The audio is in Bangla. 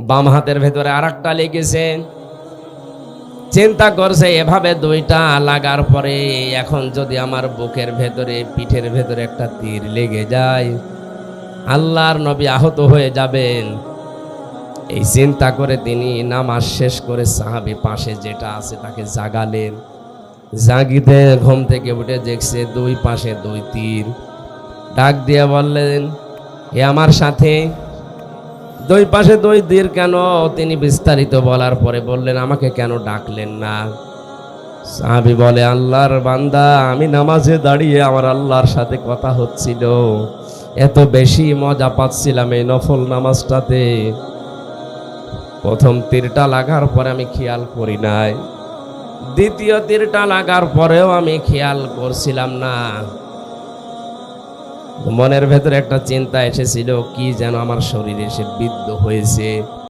বাম হাতের ভেতরে আরেকটা লেগেছে। চিন্তা করছে এভাবে দুইটা লাগার পরে এখন যদি আমার বুকের ভেতরে পিঠের ভেতরে একটা তীর লেগে যায়, আল্লাহর নবী আহত হয়ে যাবেন। এই চিন্তা করে তিনি নামাজ শেষ করে সাহাবী পাশে যেটা আছে তাকে জাগালেন। জাগিতে ঘুম থেকে উঠে দেখছে দুই পাশে দুই তীর। ডাক দিয়ে বললেন, এ আমার সাথে দুই পাশে দুই তীর কেন? তিনি বিস্তারিত বলার পরে বললেন, আমাকে কেন ডাকলেন না? সাহাবী বলে, আল্লাহর বান্দা, আমি নামাজে দাঁড়িয়ে আমার আল্লাহর সাথে কথা হচ্ছিল, এত বেশি মজা পাচ্ছিলাম এই নফল নামাজটাতে। প্রথম তীরটা লাগার পরে আমি খেয়াল করি নাই, দ্বিতীয় তীরটা লাগার পরেও আমি খেয়াল করছিলাম না। মনের ভেতরে একটা চিন্তা এসেছিল, কি যেন আমার শরীরে এসে বিদ্ধ হয়েছে।